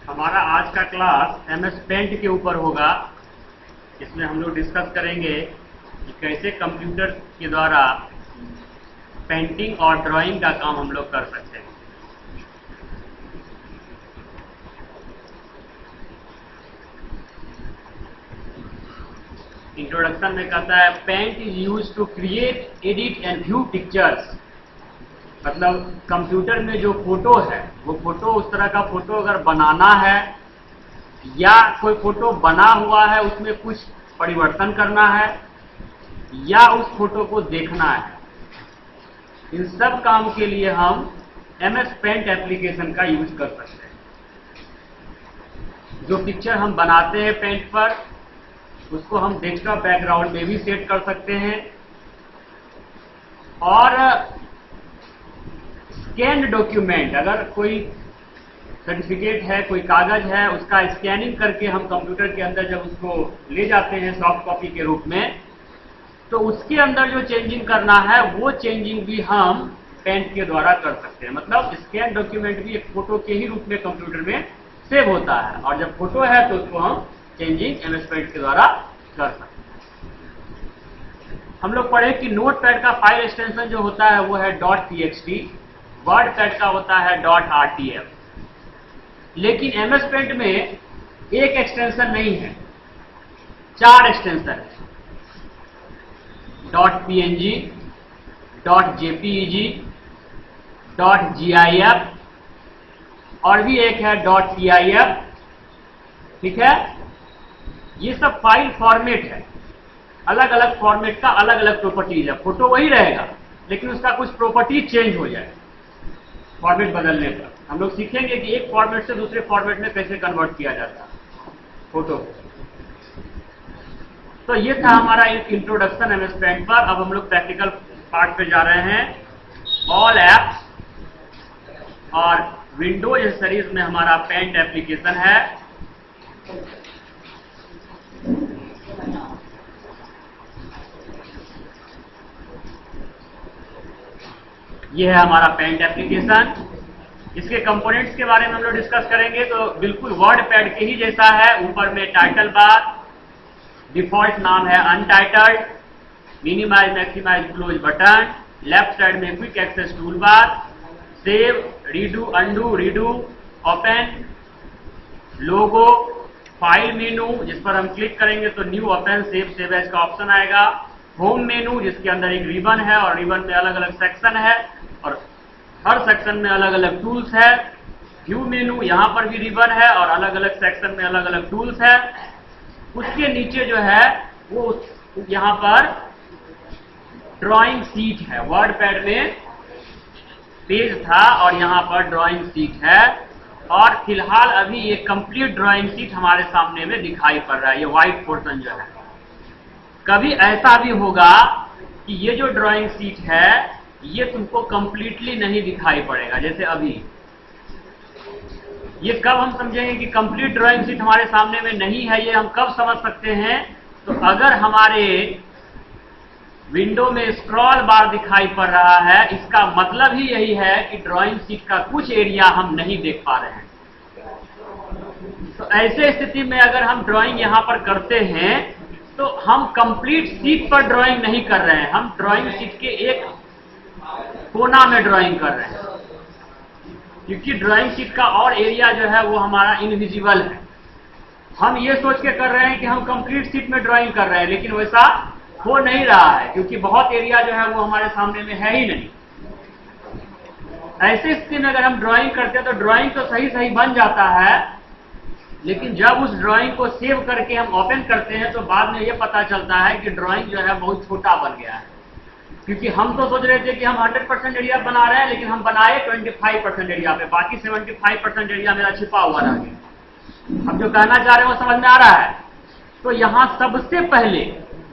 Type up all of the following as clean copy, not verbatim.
हमारा आज का क्लास MS पेंट के ऊपर होगा। इसमें हम लोग डिस्कस करेंगे कि कैसे कंप्यूटर के द्वारा पेंटिंग और ड्राइंग का काम हम लोग कर सकते हैं। इंट्रोडक्शन में कहता है paint is use to create, edit and view pictures. मतलब कंप्यूटर में जो फोटो है वो फोटो, उस तरह का फोटो अगर बनाना है या कोई फोटो बना हुआ है उसमें कुछ परिवर्तन करना है या उस फोटो को देखना है, इन सब काम के लिए हम MS पेंट एप्लीकेशन का यूज कर सकते हैं। जो पिक्चर हम बनाते हैं पेंट पर, उसको हम डेस्कटॉप बैकग्राउंड में भी सेट कर सकते हैं और स्कैन्ड डॉक्यूमेंट, अगर कोई सर्टिफिकेट है, कोई कागज है, उसका स्कैनिंग करके हम कंप्यूटर के अंदर जब उसको ले जाते हैं सॉफ्ट कॉपी के रूप में, तो उसके अंदर जो चेंजिंग करना है वो चेंजिंग भी हम पेंट के द्वारा कर सकते हैं। मतलब स्कैन डॉक्यूमेंट भी एक फोटो के ही रूप में कंप्यूटर में सेव होता है और जब फोटो है तो उसको हम चेंजिंग MS पेंट के द्वारा कर सकते हैं। हम लोग पढ़े कि नोट पैड का फाइल एक्सटेंशन जो होता है वो है .txt, वर्ड पैड का होता है .rtf, लेकिन MS पेंट में एक एक्सटेंशन नहीं है, 4 एक्सटेंशन है। .png, .jpeg, .gif और भी एक है .tif। ठीक है, ये सब फाइल फॉर्मेट है। अलग अलग फॉर्मेट का अलग अलग प्रॉपर्टीज है। फोटो वही रहेगा लेकिन उसका कुछ प्रॉपर्टी चेंज हो जाए फॉर्मेट बदलने पर। हम लोग सीखेंगे कि एक फॉर्मेट से दूसरे फॉर्मेट में कैसे कन्वर्ट किया जाता है फोटो को। तो ये था हमारा इंट्रोडक्शन MS पेंट पर। अब हम लोग प्रैक्टिकल पार्ट पे जा रहे हैं। ऑल एप्स और विंडोज सीरीज में हमारा पेंट एप्लीकेशन है। ये है हमारा पेंट एप्लीकेशन। इसके कंपोनेंट्स के बारे में हम लोग डिस्कस करेंगे। तो बिल्कुल वर्ड पैड के ही जैसा है। ऊपर में टाइटल बार, डिफॉल्ट नाम है untitled, minimise maximise close button, left side में quick access tool bar, save, redo, undo, redo, open, logo, file menu जिस पर हम क्लिक करेंगे तो न्यू, ओपन, सेव एज का ऑप्शन आएगा, होम मेनू जिसके अंदर एक रिबन है और रिबन में अलग अलग सेक्शन है और हर सेक्शन में अलग अलग टूल्स है, व्यू मेनू, यहाँ पर भी रिबन है और अलग अलग सेक्शन में अलग अलग टूल्स है। उसके नीचे जो है वो यहाँ पर ड्राइंग सीट है। वर्ड पैड में पेज था और यहाँ पर ड्राइंग सीट है और फिलहाल अभी ये कंप्लीट ड्राइंग सीट हमारे सामने में दिखाई पड़ रहा है। ये व्हाइट पोर्शन जो है, कभी ऐसा भी होगा कि ये जो ड्राइंग सीट है ये तुमको कंप्लीटली नहीं दिखाई पड़ेगा। जैसे अभी ये कब हम समझेंगे कि कंप्लीट ड्राइंग सीट हमारे सामने में नहीं है, ये हम कब समझ सकते हैं? तो अगर हमारे विंडो में स्क्रॉल बार दिखाई पड़ रहा है, इसका मतलब ही यही है कि ड्राइंग सीट का कुछ एरिया हम नहीं देख पा रहे हैं। तो ऐसे स्थिति में अगर हम ड्राइंग यहां पर करते हैं तो हम कंप्लीट सीट पर ड्राइंग नहीं कर रहे हैं, हम ड्राइंग सीट के एक कोना में ड्राइंग कर रहे हैं, क्योंकि ड्राइंग शीट का और एरिया जो है वो हमारा इनविजिबल है। हम ये सोच के कर रहे हैं कि हम कंप्लीट शीट में ड्राइंग कर रहे हैं, लेकिन वैसा हो नहीं रहा है क्योंकि बहुत एरिया जो है वो हमारे सामने में है ही नहीं। ऐसे स्थिति में अगर हम ड्राइंग करते हैं तो ड्राइंग तो सही सही बन जाता है, लेकिन जब उस ड्राइंग को सेव करके हम ओपन करते हैं तो बाद में ये पता चलता है कि ड्राइंग जो है बहुत छोटा बन गया है। क्योंकि हम तो सोच रहे थे कि हम 100% एरिया बना रहे हैं, लेकिन हम बनाए 25% एरिया पे, बाकी 75% एरिया मेरा छिपा हुआ रह गया। हम जो कहना चाह रहे हैं वो समझ में आ रहा है? तो यहाँ सबसे पहले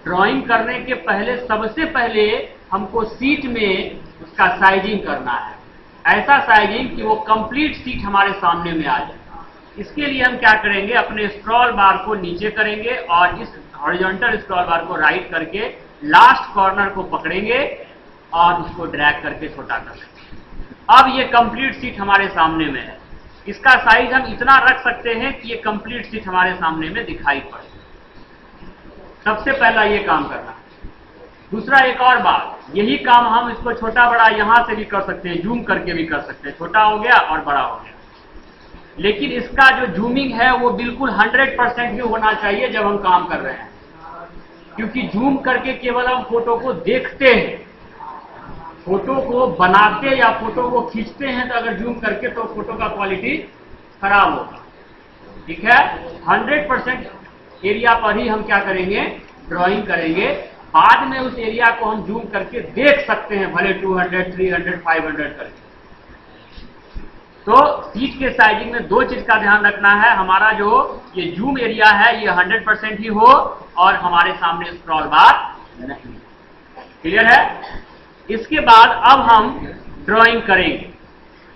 ड्राइंग करने के पहले सबसे पहले हमको सीट में उसका साइजिंग करना है, ऐसा साइजिंग कि वो कंप्लीट सीट हमारे सामने में आ जाए। इसके लिए हम क्या करेंगे, अपने स्क्रॉल बार को नीचे करेंगे और इस हॉरिजॉन्टल स्क्रॉल बार को राइट करके लास्ट कॉर्नर को पकड़ेंगे और उसको ड्रैग करके छोटा कर देंगे। अब ये कंप्लीट सीट हमारे सामने में है। इसका साइज हम इतना रख सकते हैं कि ये कंप्लीट शीट हमारे सामने में दिखाई पड़े। सबसे पहला ये काम करना। दूसरा एक और बात, यही काम हम इसको छोटा बड़ा यहां से भी कर सकते हैं, जूम करके भी कर सकते हैं। छोटा हो गया और बड़ा हो गया, लेकिन इसका जो जूमिंग है वो बिल्कुल 100% ही होना चाहिए जब हम काम कर रहे हैं, क्योंकि जूम करके केवल हम फोटो को देखते हैं। फोटो को बनाते या फोटो को खींचते हैं तो अगर जूम करके तो फोटो का क्वालिटी खराब होगा। ठीक है, 100% एरिया पर ही हम क्या करेंगे, ड्राइंग करेंगे। बाद में उस एरिया को हम जूम करके देख सकते हैं, भले 200, 300, 500 करके। तो शीट के साइजिंग में दो चीज का ध्यान रखना है, हमारा जो ये जूम एरिया है ये 100% ही हो और हमारे सामने स्क्रॉल बार नहीं। क्लियर है? इसके बाद अब हम ड्राइंग करेंगे।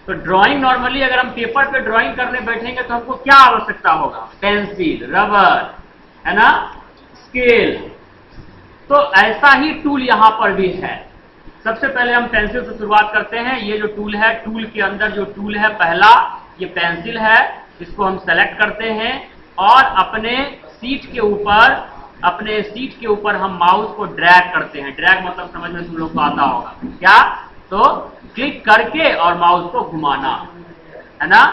तो ड्राइंग नॉर्मली अगर हम पेपर पे ड्राइंग करने बैठेंगे तो हमको क्या आवश्यकता होगा, पेंसिल, रबर, है ना, स्केल। तो ऐसा ही टूल यहां पर भी है। सबसे पहले हम पेंसिल से शुरुआत करते हैं। ये जो टूल है, टूल के अंदर जो टूल है पहला ये पेंसिल है, इसको हम सेलेक्ट करते हैं और अपने सीट के ऊपर हम माउस को ड्रैग करते हैं। ड्रैग मतलब समझ में तुम लोग को आता होगा क्या, तो क्लिक करके और माउस को घुमाना, है ना।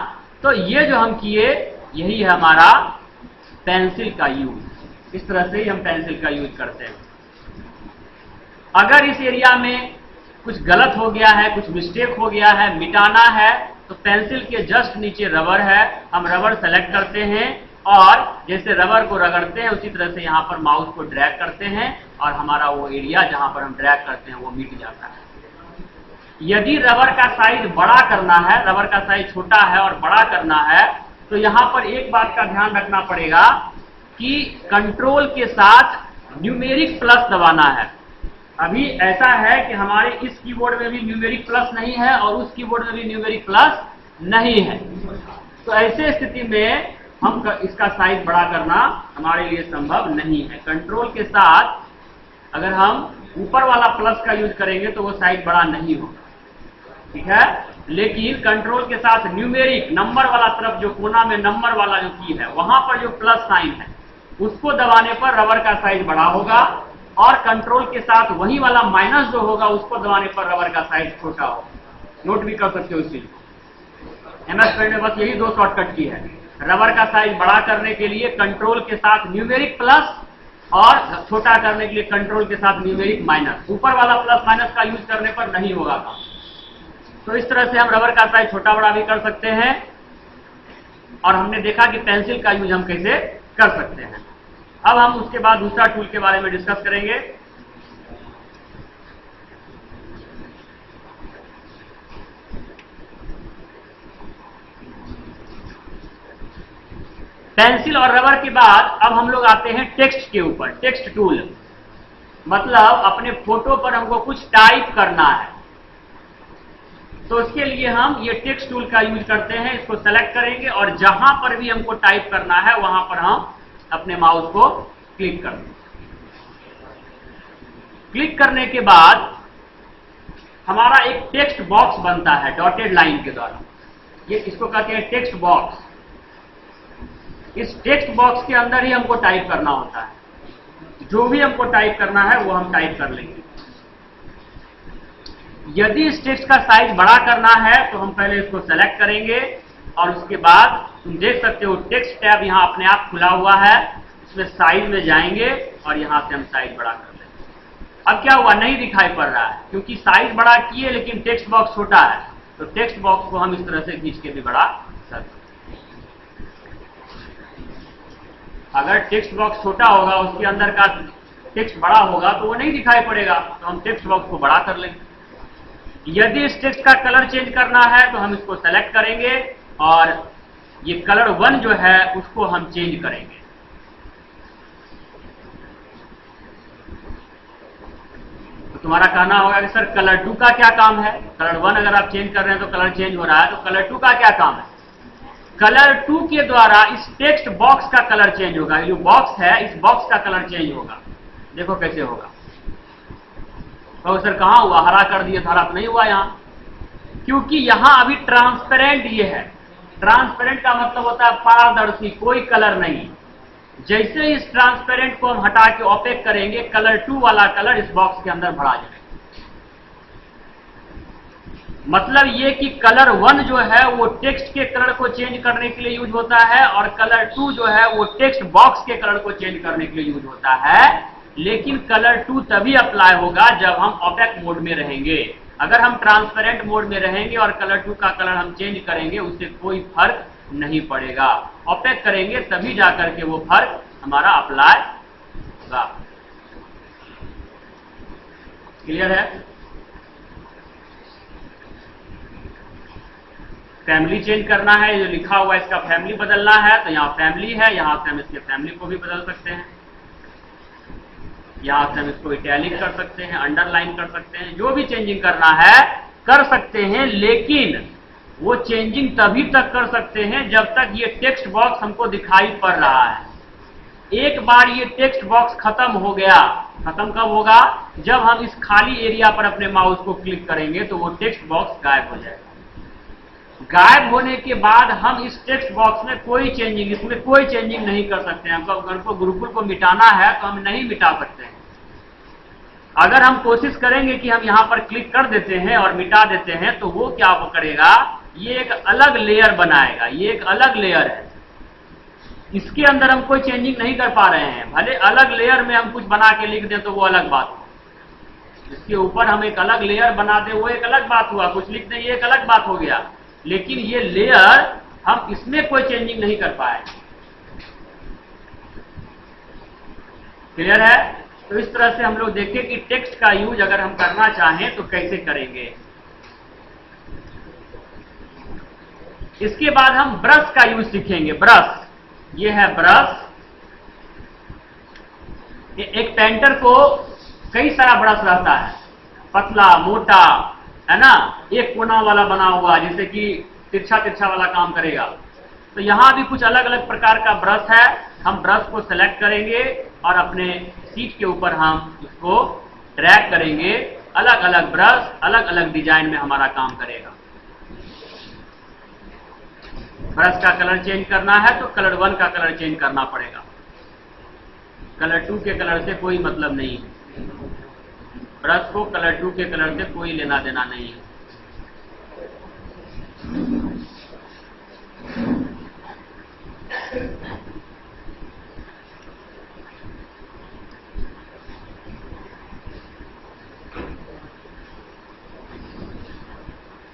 तो ये जो हम किए यही है हमारा पेंसिल का यूज। इस तरह से ही हम पेंसिल का यूज करते हैं। अगर इस एरिया में कुछ गलत हो गया है, कुछ मिस्टेक हो गया है, मिटाना है, तो पेंसिल के जस्ट नीचे रबर है, हम रबर सेलेक्ट करते हैं और जैसे रबर को रगड़ते हैं उसी तरह से यहाँ पर माउस को ड्रैग करते हैं और हमारा वो एरिया जहां पर हम ड्रैग करते हैं वो मिट जाता है। यदि रबर का साइज बड़ा करना है, रबर का साइज छोटा है और बड़ा करना है, तो यहां पर एक बात का ध्यान रखना पड़ेगा कि कंट्रोल के साथ न्यूमेरिक प्लस दबाना है। अभी ऐसा है कि हमारे इस कीबोर्ड में भी न्यूमेरिक प्लस नहीं है और उस कीबोर्ड में भी न्यूमेरिक प्लस नहीं है। तो ऐसे स्थिति में हम इसका साइज बड़ा करना हमारे लिए संभव नहीं है। कंट्रोल के साथ अगर हम ऊपर वाला प्लस का यूज करेंगे तो वो साइज बड़ा नहीं होगा, ठीक है। लेकिन कंट्रोल के साथ न्यूमेरिक नंबर वाला तरफ जो कोना में नंबर वाला जो की है वहां पर जो प्लस साइन है उसको दबाने पर रबर का साइज बड़ा होगा और कंट्रोल के साथ वही वाला माइनस जो होगा उसको दबाने पर रबर का साइज छोटा होगा। नोट भी कर सकते हो इस चीज को। MS पेंट में बस यही दो शॉर्टकट की है। रबर का साइज बड़ा करने के लिए कंट्रोल के साथ न्यूमेरिक प्लस और छोटा करने के लिए कंट्रोल के साथ न्यूमेरिक माइनस। ऊपर वाला प्लस माइनस का यूज करने पर नहीं होगा काम। तो इस तरह से हम रबर का साइज छोटा बड़ा भी कर सकते हैं और हमने देखा कि पेंसिल का यूज हम कैसे कर सकते हैं। अब हम उसके बाद दूसरा टूल के बारे में डिस्कस करेंगे। पेंसिल और रबर के बाद अब हम लोग आते हैं टेक्स्ट के ऊपर। टेक्स्ट टूल मतलब अपने फोटो पर हमको कुछ टाइप करना है, तो उसके लिए हम ये टेक्स्ट टूल का यूज करते हैं। इसको सेलेक्ट करेंगे और जहां पर भी हमको टाइप करना है वहां पर हम अपने माउस को क्लिक कर दें। क्लिक करने के बाद हमारा एक टेक्स्ट बॉक्स बनता है डॉटेड लाइन के द्वारा। ये इसको कहते हैं टेक्स्ट बॉक्स। इस टेक्स्ट बॉक्स के अंदर ही हमको टाइप करना होता है। जो भी हमको टाइप करना है वो हम टाइप कर लेंगे। यदि इस टेक्स्ट का साइज बड़ा करना है तो हम पहले इसको सेलेक्ट करेंगे और उसके बाद तुम देख सकते हो टेक्स्ट टैब यहां अपने आप खुला हुआ है। इसमें साइज में जाएंगे और यहां से हम साइज बड़ा कर लेंगे। अब क्या हुआ, नहीं दिखाई पड़ रहा है क्योंकि साइज बड़ा किए लेकिन टेक्स्ट बॉक्स छोटा है। तो टेक्स्ट बॉक्स को हम इस तरह से खींच के भी बड़ा कर सकते। अगर टेक्स्ट बॉक्स छोटा होगा, उसके अंदर का टेक्स्ट बड़ा होगा तो वो नहीं दिखाई पड़ेगा, तो हम टेक्स्ट बॉक्स को बड़ा कर लेंगे। यदि इस टेक्स्ट का कलर चेंज करना है तो हम इसको सेलेक्ट करेंगे और ये कलर 1 जो है उसको हम चेंज करेंगे। तो तुम्हारा कहना होगा कि सर कलर 2 का क्या काम है? कलर 1 अगर आप चेंज कर रहे हैं तो कलर चेंज हो रहा है, तो कलर 2 का क्या काम है? कलर 2 के द्वारा इस टेक्स्ट बॉक्स का कलर चेंज होगा। ये जो बॉक्स है इस बॉक्स का कलर चेंज होगा। देखो कैसे होगा। तो सर कहां हुआ, हरा कर दिया, हरा तो नहीं हुआ यहां, क्योंकि यहां अभी ट्रांसपेरेंट ये है। ट्रांसपेरेंट का मतलब होता है पारदर्शी, कोई कलर नहीं। जैसे इस ट्रांसपेरेंट को हम हटा के ओपेक करेंगे, कलर 2 वाला कलर इस बॉक्स के अंदर भरा जाएगा। मतलब ये कि कलर 1 जो है वो टेक्स्ट के कलर को चेंज करने के लिए यूज होता है, और कलर 2 जो है वो टेक्स्ट बॉक्स के कलर को चेंज करने के लिए यूज होता है। लेकिन कलर 2 तभी अप्लाई होगा जब हम ओपेक मोड में रहेंगे। अगर हम ट्रांसपेरेंट मोड में रहेंगे और कलर 2 का कलर हम चेंज करेंगे, उससे कोई फर्क नहीं पड़ेगा। ओपेक करेंगे तभी जाकर के वो फर्क हमारा अप्लाई होगा। क्लियर है? फैमिली चेंज करना है, जो लिखा हुआ है इसका फैमिली बदलना है, तो यहाँ फैमिली है, यहाँ से हम इसके फैमिली को भी बदल सकते हैं, यहाँ से हम इसको इटैलिक कर सकते हैं, अंडरलाइन कर सकते हैं, जो भी चेंजिंग करना है कर सकते हैं। लेकिन वो चेंजिंग तभी तक कर सकते हैं जब तक ये टेक्स्ट बॉक्स हमको दिखाई पड़ रहा है। एक बार ये टेक्स्ट बॉक्स खत्म हो गया, खत्म कब होगा? जब हम इस खाली एरिया पर अपने माउस को क्लिक करेंगे तो वो टेक्स्ट बॉक्स गायब हो जाएगा। गायब होने के बाद हम इस टेक्स्ट बॉक्स में कोई चेंजिंग, इसमें कोई चेंजिंग नहीं कर सकते हैं। हमको गुरुकुल को मिटाना है तो हम नहीं मिटा सकते हैं। अगर हम कोशिश करेंगे कि हम यहां पर क्लिक कर देते हैं और मिटा देते हैं, तो वो क्या करेगा, ये एक अलग लेयर बनाएगा। ये एक अलग लेयर है, इसके अंदर हम कोई चेंजिंग नहीं कर पा रहे हैं। भले अलग लेयर में हम कुछ बना के लिख दें तो वो अलग बात हो। इसके ऊपर हम एक अलग लेयर बना दें, वो एक अलग बात हुआ। कुछ लिख दें, ये एक अलग बात हो गया। लेकिन ये लेयर हम इसमें कोई चेंजिंग नहीं कर पाए। क्लियर है? तो इस तरह से हम लोग देखें कि टेक्स्ट का यूज अगर हम करना चाहें तो कैसे करेंगे। इसके बाद हम ब्रश का यूज सीखेंगे। ब्रश, ये है ब्रश। एक पेंटर को कई सारा ब्रश रहता है, पतला, मोटा, है ना, एक कोना वाला बना हुआ जिससे कि तिरछा तिरछा वाला काम करेगा। तो यहां भी कुछ अलग अलग प्रकार का ब्रश है। हम ब्रश को सेलेक्ट करेंगे और अपने सीट के ऊपर हम उसको ड्रैग करेंगे। अलग अलग ब्रश अलग अलग डिजाइन में हमारा काम करेगा। ब्रश का कलर चेंज करना है तो कलर 1 का कलर चेंज करना पड़ेगा, कलर 2 के कलर से कोई मतलब नहीं है। ब्रश को कलर 2 के कलर से कोई लेना देना नहीं है।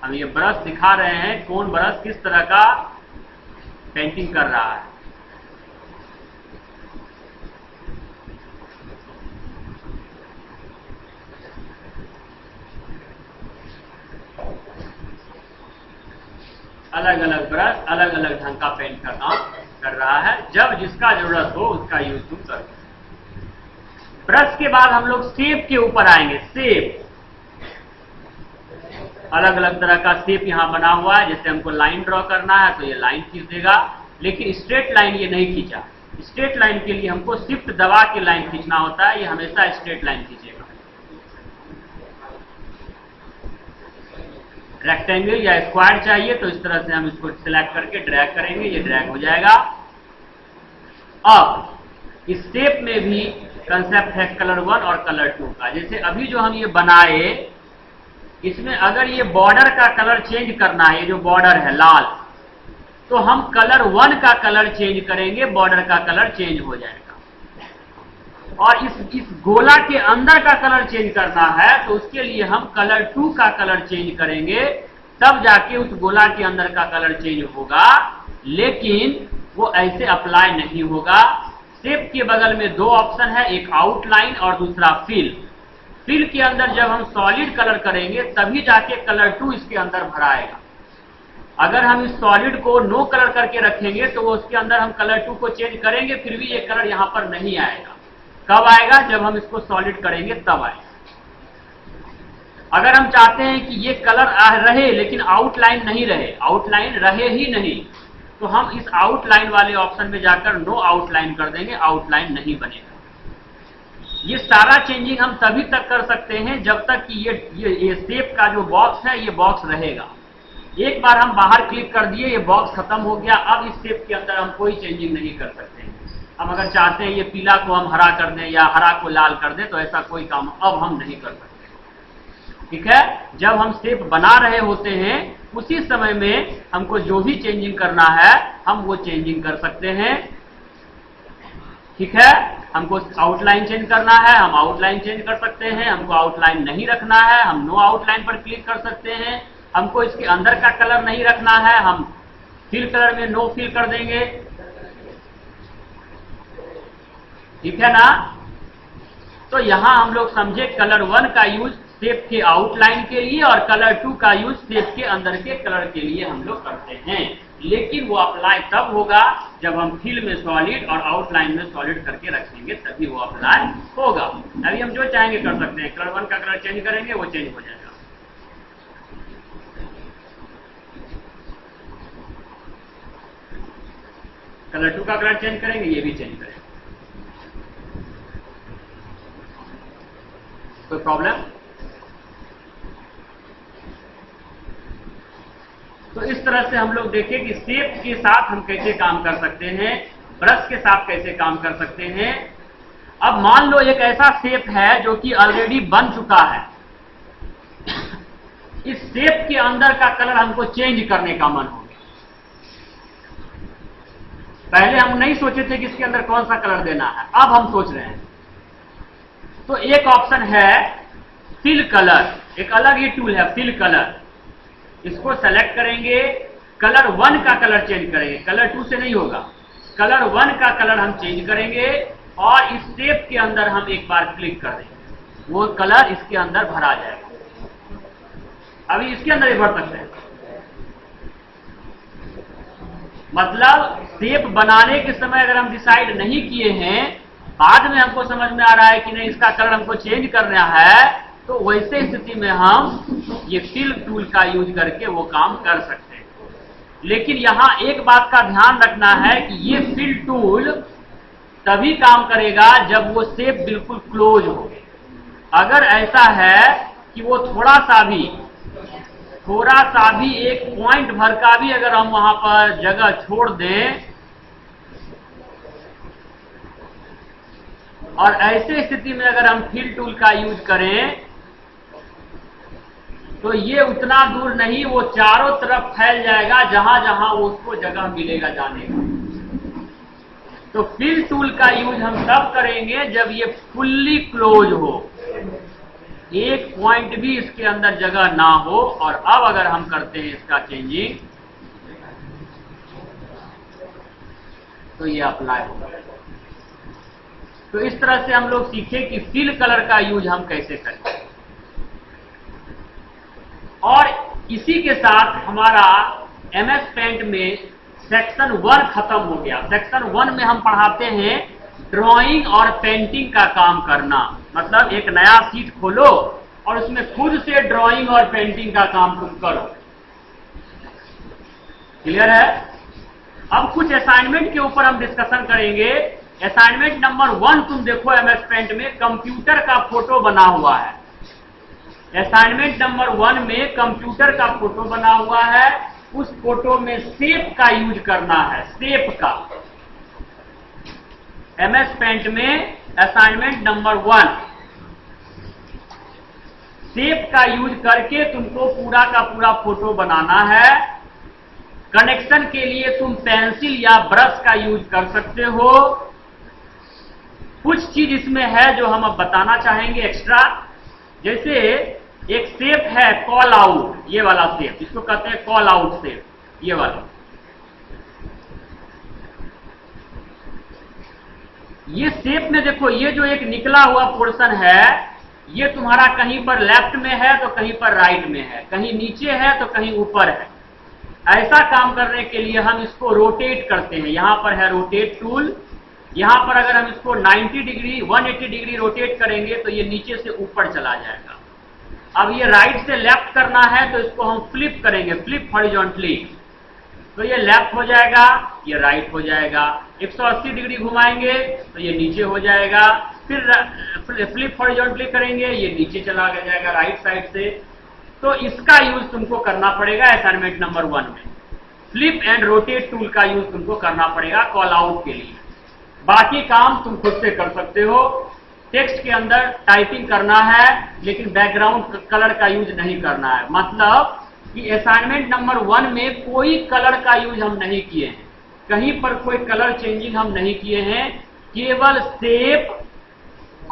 हम ये ब्रश दिखा रहे हैं, कौन ब्रश किस तरह का पेंटिंग कर रहा है। अलग अलग ब्रश अलग अलग ढंग का पेंट का काम कर रहा है। जब जिसका जरूरत हो उसका यूज तुम करो। ब्रश के बाद हम लोग शेप के ऊपर आएंगे। शेप, अलग अलग तरह का शेप यहाँ बना हुआ है। जैसे हमको लाइन ड्रॉ करना है तो ये लाइन खींच देगा, लेकिन स्ट्रेट लाइन ये नहीं खींचा। स्ट्रेट लाइन के लिए हमको शिफ्ट दबा के लाइन खींचना होता है, ये हमेशा स्ट्रेट लाइन खींचेगा। रेक्टेंगल या स्क्वायर चाहिए तो इस तरह से हम इसको सिलेक्ट करके ड्रैग करेंगे, ये ड्रैग हो जाएगा। अब इस शेप में भी कंसेप्ट है कलर 1 और कलर 2 का। जैसे अभी जो हम ये बनाए, इसमें अगर ये बॉर्डर का कलर चेंज करना है, ये जो बॉर्डर है लाल, तो हम कलर 1 का कलर चेंज करेंगे, बॉर्डर का कलर चेंज हो जाएगा। और इस गोला के अंदर का कलर चेंज करना है तो उसके लिए हम कलर 2 का कलर चेंज करेंगे, तब जाके उस गोला के अंदर का कलर चेंज होगा। लेकिन वो ऐसे अप्लाई नहीं होगा। शेप के बगल में 2 ऑप्शन है, एक आउटलाइन और दूसरा फिल। फिल के अंदर जब हम सॉलिड कलर करेंगे तभी जाके कलर 2 इसके अंदर भराएगा। अगर हम इस सॉलिड को नो कलर करके रखेंगे तो वो उसके अंदर हम कलर 2 को चेंज करेंगे, फिर भी ये कलर यहां पर नहीं आएगा। कब आएगा? जब हम इसको सॉलिड करेंगे तब आएगा। अगर हम चाहते हैं कि ये कलर रहे लेकिन आउटलाइन नहीं रहे, आउटलाइन रहे ही नहीं, तो हम इस आउटलाइन वाले ऑप्शन में जाकर नो आउटलाइन कर देंगे, आउटलाइन नहीं बनेगा। ये सारा चेंजिंग हम तभी तक कर सकते हैं जब तक कि ये शेप का जो बॉक्स है ये बॉक्स रहेगा। एक बार हम बाहर क्लिक कर दिए, ये बॉक्स खत्म हो गया। अब इस शेप के अंदर हम कोई चेंजिंग नहीं कर सकते हैं। हम अगर चाहते हैं ये पीला को हम हरा कर दें या हरा को लाल कर दें, तो ऐसा कोई काम अब हम नहीं कर सकते। ठीक है, जब हम शेप बना रहे होते हैं उसी समय में हमको जो भी चेंजिंग करना है हम वो चेंजिंग कर सकते हैं। ठीक है, हमको आउटलाइन चेंज करना है, हम आउटलाइन चेंज कर सकते हैं। हमको आउटलाइन नहीं रखना है, हम नो आउटलाइन पर क्लिक कर सकते हैं। हमको इसके अंदर का कलर नहीं रखना है, हम फिल कलर में नो फिल कर देंगे। ठीक है ना। तो यहां हम लोग समझे कलर 1 का यूज शेप के आउटलाइन के लिए और कलर 2 का यूज शेप के अंदर के कलर के लिए हम लोग करते हैं। लेकिन वो अप्लाई तब होगा जब हम फिल में सॉलिड और आउटलाइन में सॉलिड करके रखेंगे, तभी वो अप्लाई होगा। अभी हम जो चाहेंगे कर सकते हैं। कलर 1 का कलर चेंज करेंगे, वो चेंज हो जाएगा। कलर 2 का कलर चेंज करेंगे, ये भी चेंज करेंगे। कोई प्रॉब्लम? तो इस तरह से हम लोग देखें कि शेप के साथ हम कैसे काम कर सकते हैं, ब्रश के साथ कैसे काम कर सकते हैं। अब मान लो एक ऐसा शेप है जो कि ऑलरेडी बन चुका है। इस शेप के अंदर का कलर हमको चेंज करने का मन हो गया। पहले हम नहीं सोचे थे कि इसके अंदर कौन सा कलर देना है, अब हम सोच रहे हैं। तो एक ऑप्शन है फिल कलर, एक अलग ही टूल है फिल कलर। इसको सेलेक्ट करेंगे, कलर 1 का कलर चेंज करेंगे, कलर 2 से नहीं होगा। कलर 1 का कलर हम चेंज करेंगे और इस शेप के अंदर हम एक बार क्लिक कर देंगे, वो कलर इसके अंदर भरा जाएगा। अभी इसके अंदर ही भर सकते हैं। मतलब शेप बनाने के समय अगर हम डिसाइड नहीं किए हैं, बाद में हमको समझ में आ रहा है कि नहीं इसका कलर हमको चेंज करना है, तो वैसे स्थिति में हम ये फिल टूल का यूज करके वो काम कर सकते हैं। लेकिन यहां एक बात का ध्यान रखना है कि ये फिल टूल तभी काम करेगा जब वो शेप बिल्कुल क्लोज हो। अगर ऐसा है कि वो थोड़ा सा भी एक पॉइंट भर का भी अगर हम वहां पर जगह छोड़ दें, और ऐसे स्थिति में अगर हम फिल टूल का यूज करें तो ये उतना दूर नहीं, वो चारों तरफ फैल जाएगा जहां जहां उसको जगह मिलेगा जाने का। तो फिल टूल का यूज हम तब करेंगे जब ये फुल्ली क्लोज हो, एक पॉइंट भी इसके अंदर जगह ना हो। और अब अगर हम करते हैं इसका चेंजिंग, तो ये अप्लाई होगा। तो इस तरह से हम लोग सीखे कि फिल कलर का यूज हम कैसे करें। और इसी के साथ हमारा MS पेंट में सेक्शन 1 खत्म हो गया। सेक्शन 1 में हम पढ़ाते हैं ड्राइंग और पेंटिंग का काम करना। मतलब एक नया शीट खोलो और उसमें खुद से ड्राइंग और पेंटिंग का काम तुम करो। क्लियर है? अब कुछ असाइनमेंट के ऊपर हम डिस्कशन करेंगे। असाइनमेंट नंबर 1 तुम देखो MS पेंट में कंप्यूटर का फोटो बना हुआ है। असाइनमेंट नंबर 1 में कंप्यूटर का फोटो बना हुआ है। उस फोटो में शेप का यूज करना है, शेप का। MS पेंट में असाइनमेंट नंबर 1 शेप का यूज करके तुमको पूरा का पूरा फोटो बनाना है। कनेक्शन के लिए तुम पेंसिल या ब्रश का यूज कर सकते हो। कुछ चीज इसमें है जो हम अब बताना चाहेंगे एक्स्ट्रा। जैसे एक शेप है कॉल आउट, ये वाला शेप, इसको कहते हैं कॉल आउट शेप, ये वाला। ये शेप में देखो, ये जो एक निकला हुआ पोर्शन है, ये तुम्हारा कहीं पर लेफ्ट में है तो कहीं पर राइट में है, कहीं नीचे है तो कहीं ऊपर है। ऐसा काम करने के लिए हम इसको रोटेट करते हैं। यहां पर है रोटेट टूल। यहां पर अगर हम इसको 90 डिग्री 180 डिग्री रोटेट करेंगे तो ये नीचे से ऊपर चला जाएगा। अब ये राइट से लेफ्ट करना है तो इसको हम फ्लिप करेंगे, फ्लिप हॉरिजॉन्टली, तो ये लेफ्ट हो जाएगा, ये राइट हो जाएगा। 180 डिग्री घुमाएंगे तो ये नीचे हो जाएगा। फिर फ्लिप हॉरिजॉन्टली करेंगे, ये नीचे चला जाएगा राइट साइड से। तो इसका यूज तुमको करना पड़ेगा असाइनमेंट नंबर 1 में। फ्लिप एंड रोटेट टूल का यूज तुमको करना पड़ेगा कॉल आउट के लिए। बाकी काम तुम खुद से कर सकते हो। टेक्स्ट के अंदर टाइपिंग करना है, लेकिन बैकग्राउंड कलर का यूज नहीं करना है। मतलब कि असाइनमेंट नंबर 1 में कोई कलर का यूज हम नहीं किए हैं, कहीं पर कोई कलर चेंजिंग हम नहीं किए हैं। केवल शेप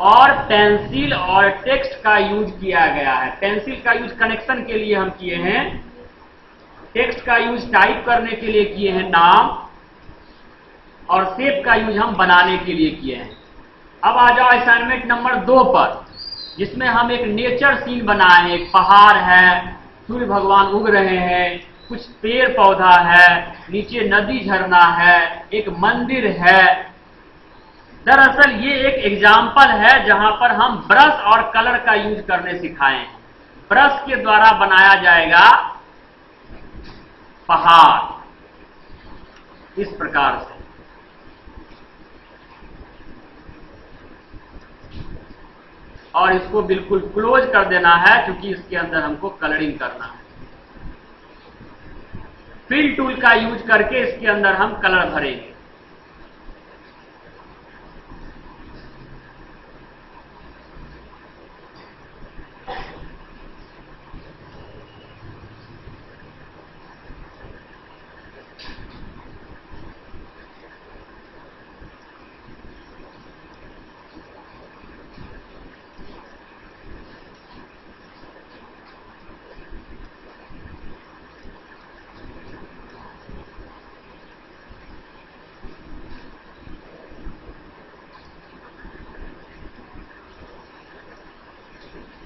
और पेंसिल और टेक्स्ट का यूज किया गया है। पेंसिल का यूज कनेक्शन के लिए हम किए हैं, टेक्स्ट का यूज टाइप करने के लिए किए हैं नाम, और शेप का यूज हम बनाने के लिए किए हैं। अब आ जाओ असाइनमेंट नंबर 2 पर, जिसमें हम एक नेचर सीन बनाए हैं। एक पहाड़ है, सूर्य भगवान उग रहे हैं, कुछ पेड़ पौधा है, नीचे नदी झरना है, एक मंदिर है। दरअसल ये एक एग्जाम्पल है जहां पर हम ब्रश और कलर का यूज करने सिखाए हैं। ब्रश के द्वारा बनाया जाएगा पहाड़ इस प्रकार से। और इसको बिल्कुल क्लोज कर देना है, क्योंकि इसके अंदर हमको कलरिंग करना है। फिल टूल का यूज करके इसके अंदर हम कलर भरेंगे।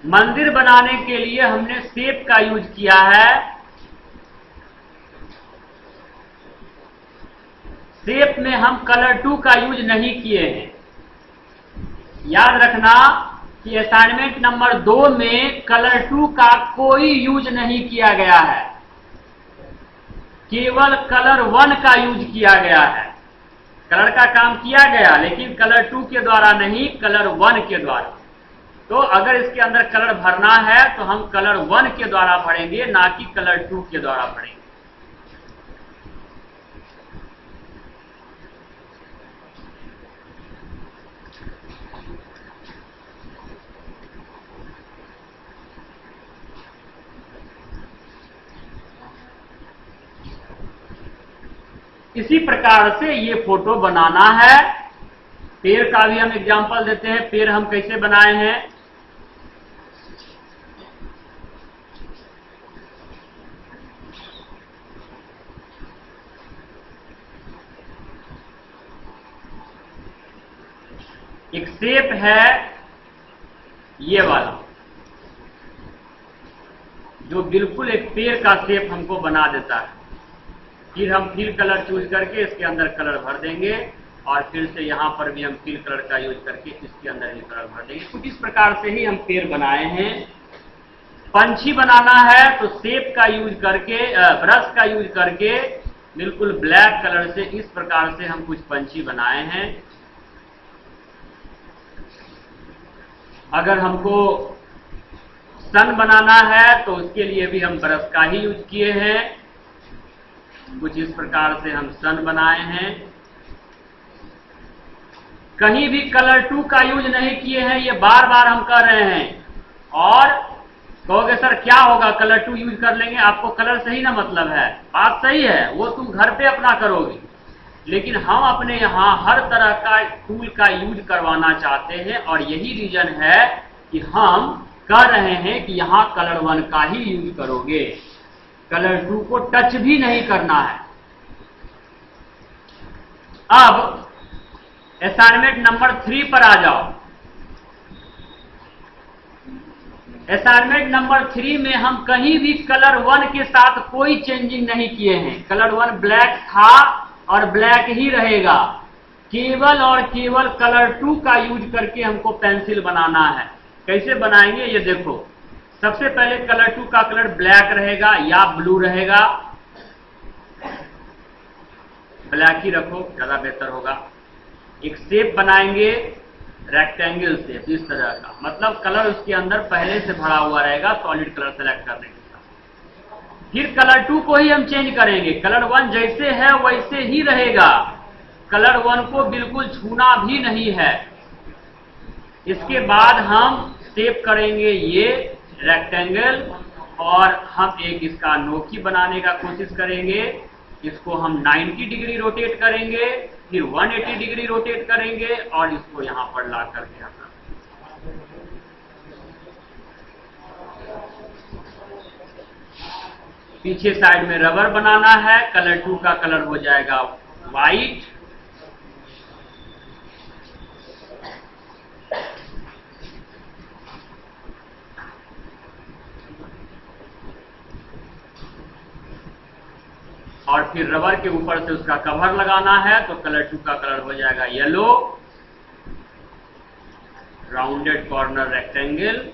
मंदिर बनाने के लिए हमने शेप का यूज किया है। शेप में हम कलर 2 का यूज नहीं किए हैं। याद रखना कि असाइनमेंट नंबर 2 में कलर 2 का कोई यूज नहीं किया गया है, केवल कलर 1 का यूज किया गया है। कलर का काम किया गया, लेकिन कलर 2 के द्वारा नहीं, कलर 1 के द्वारा। तो अगर इसके अंदर कलर भरना है तो हम कलर 1 के द्वारा भरेंगे, ना कि कलर 2 के द्वारा भरेंगे। इसी प्रकार से ये फोटो बनाना है। पेड़ का भी हम एग्जांपल देते हैं। पेड़ हम कैसे बनाए हैं। एक शेप है ये वाला, जो बिल्कुल एक पेड़ का शेप हमको बना देता है। फिर हम फिल कलर चूज करके इसके अंदर कलर भर देंगे, और फिर से यहां पर भी हम फिल कलर का यूज करके इसके अंदर ही कलर भर देंगे। कुछ इस प्रकार से ही हम पेड़ बनाए हैं। पंछी बनाना है तो शेप का यूज करके, ब्रश का यूज करके बिल्कुल ब्लैक कलर से इस प्रकार से हम कुछ पंछी बनाए हैं। अगर हमको सन बनाना है तो उसके लिए भी हम ब्रश का ही यूज किए हैं। कुछ इस प्रकार से हम सन बनाए हैं। कहीं भी कलर 2 का यूज नहीं किए हैं, ये बार बार हम कर रहे हैं। और कहोगे सर क्या होगा कलर 2 यूज कर लेंगे, आपको कलर से ही ना मतलब है। बात सही है, वो तुम घर पे अपना करोगे, लेकिन हम अपने यहाँ हर तरह का टूल का यूज करवाना चाहते हैं। और यही रीजन है कि हम कर रहे हैं कि यहाँ कलर 1 का ही यूज करोगे, कलर 2 को टच भी नहीं करना है। अब असाइनमेंट नंबर 3 पर आ जाओ। असाइनमेंट नंबर 3 में हम कहीं भी कलर 1 के साथ कोई चेंजिंग नहीं किए हैं। कलर 1 ब्लैक था और ब्लैक ही रहेगा। केवल और केवल कलर 2 का यूज करके हमको पेंसिल बनाना है। कैसे बनाएंगे ये देखो। सबसे पहले कलर 2 का कलर ब्लैक रहेगा या ब्लू रहेगा। ब्लैक ही रखो, ज्यादा बेहतर होगा। एक शेप बनाएंगे रेक्टेंगल शेप इस तरह का, मतलब कलर उसके अंदर पहले से भरा हुआ रहेगा सॉलिड कलर सेलेक्ट करने के साथ। फिर कलर 2 को ही हम चेंज करेंगे, कलर 1 जैसे है वैसे ही रहेगा, कलर 1 को बिल्कुल छूना भी नहीं है। इसके बाद हम शेप करेंगे ये रेक्टेंगल, और हम एक इसका नोकी बनाने का कोशिश करेंगे। इसको हम 90 डिग्री रोटेट करेंगे, फिर 180 डिग्री रोटेट करेंगे और इसको यहां पर ला करके रखना। पीछे साइड में रबर बनाना है, कलर 2 का कलर हो जाएगा व्हाइट। और फिर रबर के ऊपर से उसका कवर लगाना है, तो कलर 2 का कलर हो जाएगा yellow. Rounded corner rectangle,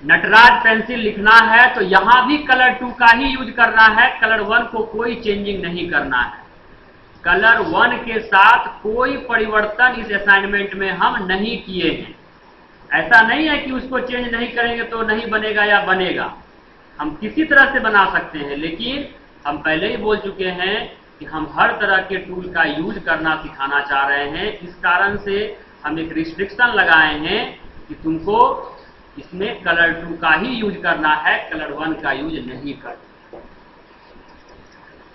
Nataraj pencil लिखना है तो यहां भी कलर 2 का ही यूज करना है, कलर 1 को कोई चेंजिंग नहीं करना है। कलर 1 के साथ कोई परिवर्तन इस असाइनमेंट में हम नहीं किए हैं। ऐसा नहीं है कि उसको चेंज नहीं करेंगे तो नहीं बनेगा या बनेगा, हम किसी तरह से बना सकते हैं, लेकिन हम पहले ही बोल चुके हैं कि हम हर तरह के टूल का यूज करना सिखाना चाह रहे हैं। इस कारण से हम एक रिस्ट्रिक्शन लगाए हैं कि तुमको इसमें कलर 2 का ही यूज करना है, कलर 1 का यूज नहीं करना।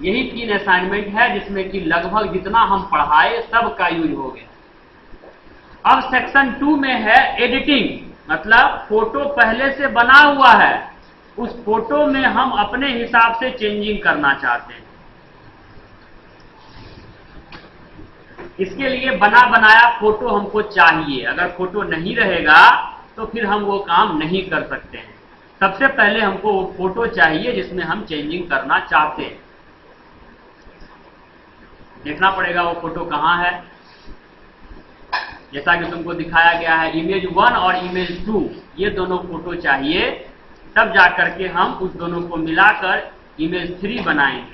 यही 3 असाइनमेंट है जिसमें कि लगभग जितना हम पढ़ाए सब का यूज हो गया। अब सेक्शन 2 में है एडिटिंग, मतलब फोटो पहले से बना हुआ है, उस फोटो में हम अपने हिसाब से चेंजिंग करना चाहते हैं। इसके लिए बना बनाया फोटो हमको चाहिए, अगर फोटो नहीं रहेगा तो फिर हम वो काम नहीं कर सकते हैं। सबसे पहले हमको वो फोटो चाहिए जिसमें हम चेंजिंग करना चाहते हैं। देखना पड़ेगा वो फोटो कहां है। जैसा कि तुमको दिखाया गया है, इमेज 1 और इमेज 2 ये दोनों फोटो चाहिए, तब जाकर के हम उस दोनों को मिलाकर इमेज 3 बनाएंगे।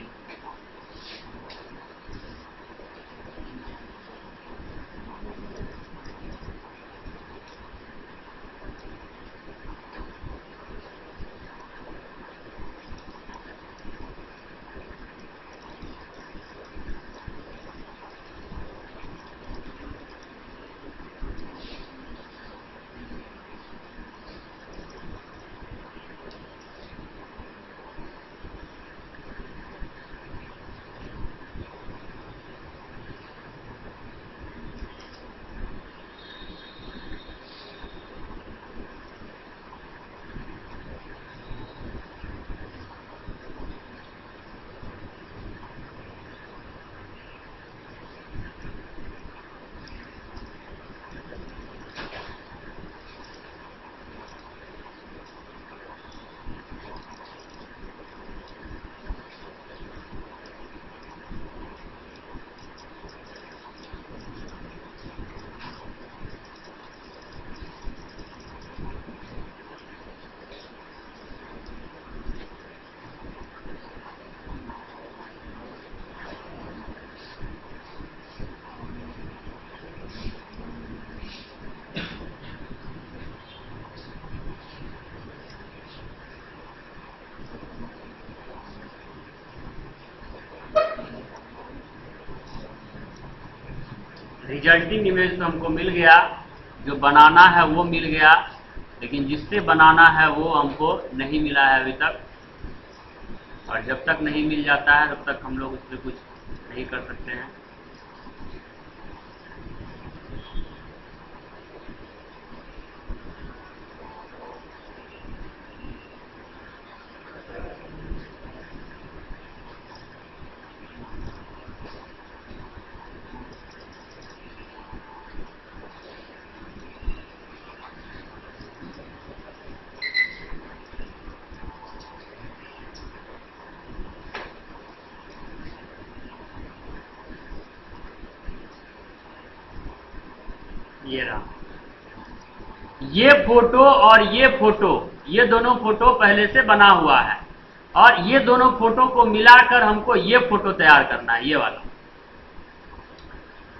रिजल्टिंग इमेज तो हमको मिल गया, जो बनाना है वो मिल गया, लेकिन जिससे बनाना है वो हमको नहीं मिला है अभी तक। और जब तक नहीं मिल जाता है तब तक हम लोग उस पर कुछ नहीं कर सकते हैं। ये रहा, ये फोटो और ये फोटो ये दोनों फोटो पहले से बना हुआ है और ये दोनों फोटो को मिलाकर हमको ये फोटो तैयार करना है, ये वाला।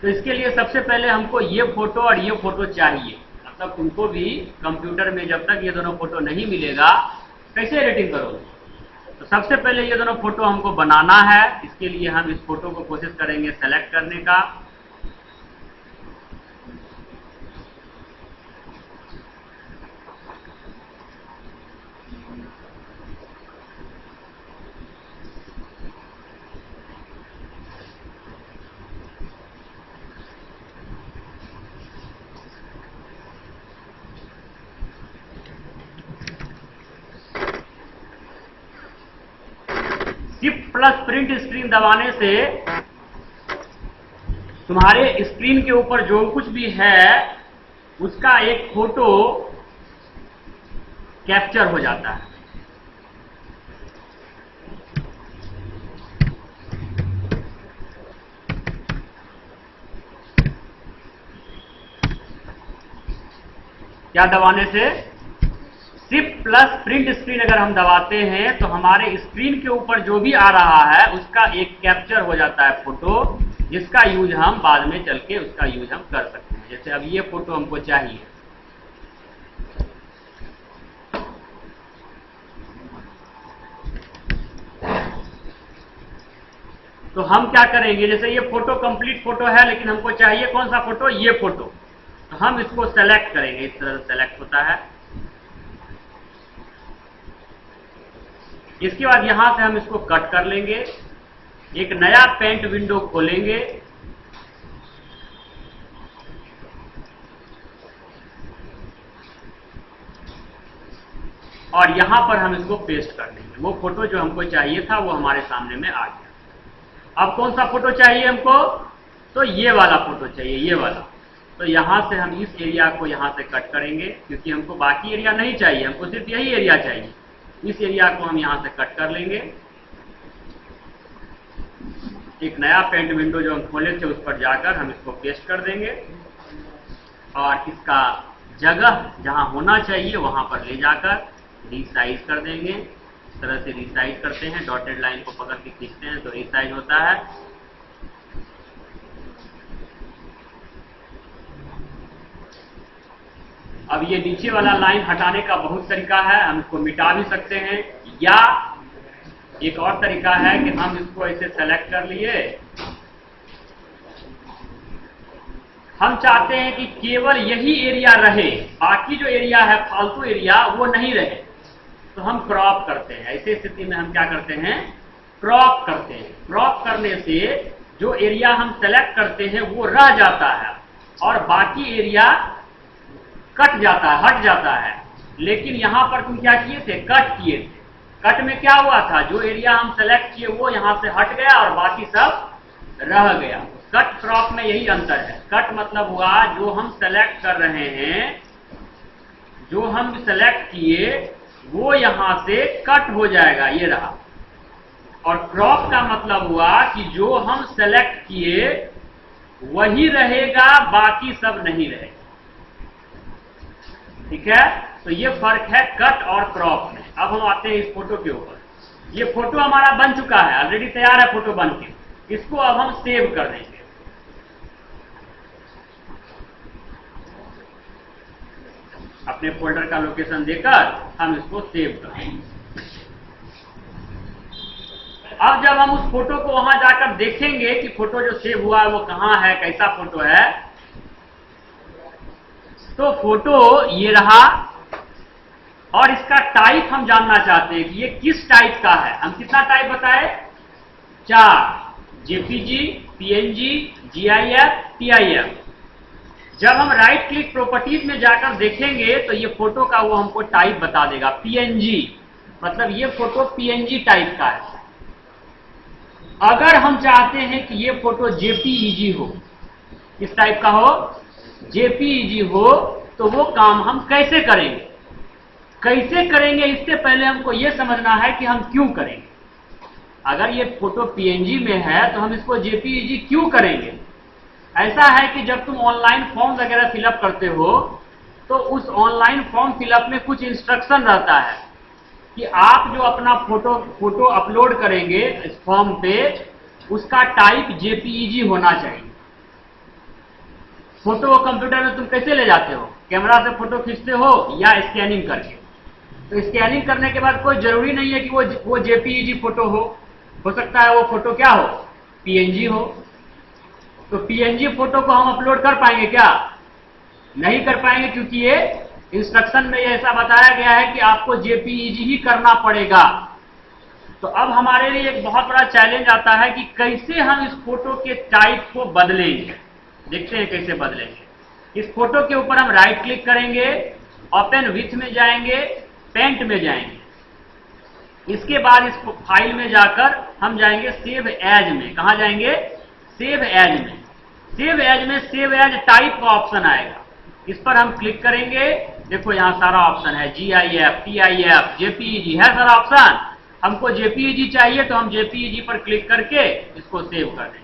तो इसके लिए सबसे पहले हमको ये फोटो और ये फोटो चाहिए। मतलब तुमको भी कंप्यूटर में जब तक ये दोनों फोटो नहीं मिलेगा कैसे एडिटिंग करोगे? तो सबसे पहले ये दोनों फोटो हमको बनाना है। इसके लिए हम इस फोटो को कोशिश करेंगे सेलेक्ट करने का। शिफ्ट प्लस प्रिंट स्क्रीन दबाने से तुम्हारे स्क्रीन के ऊपर जो कुछ भी है उसका एक फोटो कैप्चर हो जाता है। क्या दबाने से? शिफ्ट प्लस प्रिंट स्क्रीन अगर हम दबाते हैं तो हमारे स्क्रीन के ऊपर जो भी आ रहा है उसका एक कैप्चर हो जाता है फोटो, जिसका यूज हम बाद में चल के उसका यूज हम कर सकते हैं। जैसे अब ये फोटो हमको चाहिए, तो हम क्या करेंगे, जैसे ये फोटो कंप्लीट फोटो है लेकिन हमको चाहिए कौन सा फोटो? ये फोटो। तो हम इसको सेलेक्ट करेंगे, इस तरह से सेलेक्ट होता है। इसके बाद यहां से हम इसको कट कर लेंगे, एक नया पेंट विंडो खोलेंगे और यहां पर हम इसको पेस्ट कर देंगे। वो फोटो जो हमको चाहिए था वो हमारे सामने में आ गया। अब कौन सा फोटो चाहिए हमको? तो ये वाला फोटो चाहिए, ये वाला। तो यहां से हम इस एरिया को यहां से कट करेंगे क्योंकि हमको बाकी एरिया नहीं चाहिए, हमको सिर्फ यही एरिया चाहिए। इस एरिया को हम यहां से कट कर लेंगे। एक नया पेंट विंडो जो हम खोले थे उस पर जाकर हम इसको पेस्ट कर देंगे और इसका जगह जहां होना चाहिए वहां पर ले जाकर रीसाइज कर देंगे। इस तरह से रीसाइज करते हैं, डॉटेड लाइन को पकड़ के खींचते हैं तो रीसाइज होता है। अब ये नीचे वाला लाइन हटाने का बहुत तरीका है, हम इसको मिटा भी सकते हैं, या एक और तरीका है कि हम इसको ऐसे सेलेक्ट कर लिए। हम चाहते हैं कि केवल यही एरिया रहे, बाकी जो एरिया है फालतू एरिया वो नहीं रहे, तो हम क्रॉप करते हैं। ऐसी स्थिति में हम क्या करते हैं? क्रॉप करते हैं। क्रॉप करने से जो एरिया हम सेलेक्ट करते हैं वो रह जाता है और बाकी एरिया कट जाता है, हट जाता है। लेकिन यहां पर तुम क्या किए थे? कट किए थे। कट में क्या हुआ था? जो एरिया हम सेलेक्ट किए वो यहां से हट गया और बाकी सब रह गया। कट क्रॉप में यही अंतर है। कट मतलब हुआ जो हम सेलेक्ट कर रहे हैं, जो हम सेलेक्ट किए वो यहां से कट हो जाएगा, ये रहा। और क्रॉप का मतलब हुआ कि जो हम सेलेक्ट किए वही रहेगा, बाकी सब नहीं रहेगा। ठीक है, तो ये फर्क है कट और क्रॉप में। अब हम आते हैं इस फोटो के ऊपर। ये फोटो हमारा बन चुका है, ऑलरेडी तैयार है फोटो बन के। इसको अब हम सेव कर देंगे। अपने फोल्डर का लोकेशन देकर हम इसको सेव कर देंगे। अब जब हम उस फोटो को वहां जाकर देखेंगे कि फोटो जो सेव हुआ है वो कहां है, कैसा फोटो है, तो फोटो ये रहा और इसका टाइप हम जानना चाहते हैं कि ये किस टाइप का है। हम कितना टाइप बताए? 4, जेपीजी, पीएनजी, जीआईएफ, टीआईएफ। जब हम राइट क्लिक प्रॉपर्टीज में जाकर देखेंगे तो ये फोटो का वो हमको टाइप बता देगा, पीएनजी, मतलब ये फोटो पीएनजी टाइप का है। अगर हम चाहते हैं कि ये फोटो जेपीईजी हो, किस टाइप का हो? जेपीईजी हो, तो वो काम हम कैसे करेंगे? कैसे करेंगे इससे पहले हमको ये समझना है कि हम क्यों करेंगे। अगर ये फोटो पीएनजी में है तो हम इसको जेपीईजी क्यों करेंगे? ऐसा है कि जब तुम ऑनलाइन फॉर्म वगैरह फिलअप करते हो तो उस ऑनलाइन फॉर्म फिलअप में कुछ इंस्ट्रक्शन रहता है कि आप जो अपना फोटो अपलोड करेंगे इस फॉर्म पे, उसका टाइप जेपीईजी होना चाहिए। फोटो को कंप्यूटर में तुम कैसे ले जाते हो? कैमरा से फोटो खींचते हो या स्कैनिंग करके? तो स्कैनिंग करने के बाद कोई जरूरी नहीं है कि वो जेपीईजी फोटो हो सकता है वो फोटो क्या हो, पीएनजी हो। तो पीएनजी फोटो को हम अपलोड कर पाएंगे क्या? नहीं कर पाएंगे, क्योंकि ये इंस्ट्रक्शन में ऐसा बताया गया है कि आपको जेपीईजी ही करना पड़ेगा। तो अब हमारे लिए एक बहुत बड़ा चैलेंज आता है कि कैसे हम इस फोटो के टाइप को बदलेंगे। देखते हैं कैसे बदलेंगे। इस फोटो के ऊपर हम राइट क्लिक करेंगे, ओपन विथ में जाएंगे, पेंट में जाएंगे। इसके बाद इस फाइल में जाकर हम जाएंगे सेव एज में। कहां जाएंगे? सेव एज में। सेव एज में सेव एज टाइप का ऑप्शन आएगा, इस पर हम क्लिक करेंगे। देखो यहां सारा ऑप्शन है, GIF, TIF, JPEG है सारा ऑप्शन। हमको JPEG चाहिए तो हम JPEG पर क्लिक करके इसको सेव कर देंगे।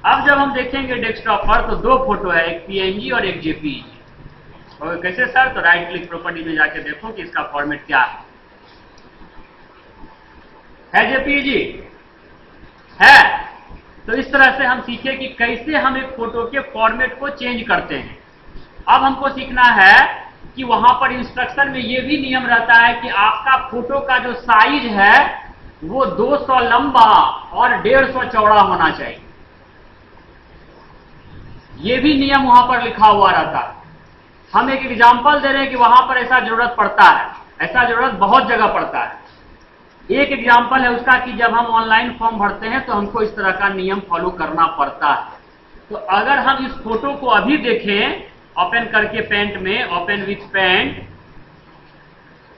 अब जब हम देखेंगे डेस्कटॉप पर तो दो फोटो है, एक PNG और एक JPEG। और कैसे सर? तो राइट क्लिक प्रॉपर्टी में जाके देखो कि इसका फॉर्मेट क्या है JPEG है। तो इस तरह से हम सीखे कि कैसे हम एक फोटो के फॉर्मेट को चेंज करते हैं। अब हमको सीखना है कि वहां पर इंस्ट्रक्शन में यह भी नियम रहता है कि आपका फोटो का जो साइज है वो 200 लंबा और 150 चौड़ा होना चाहिए। यह भी नियम वहां पर लिखा हुआ रहता है। हम एक एग्जांपल दे रहे हैं कि वहां पर ऐसा जरूरत पड़ता है, ऐसा जरूरत बहुत जगह पड़ता है। एक एग्जांपल है उसका कि जब हम ऑनलाइन फॉर्म भरते हैं तो हमको इस तरह का नियम फॉलो करना पड़ता है। तो अगर हम इस फोटो को अभी देखें, ओपन करके पेंट में, ओपन विथ पेंट,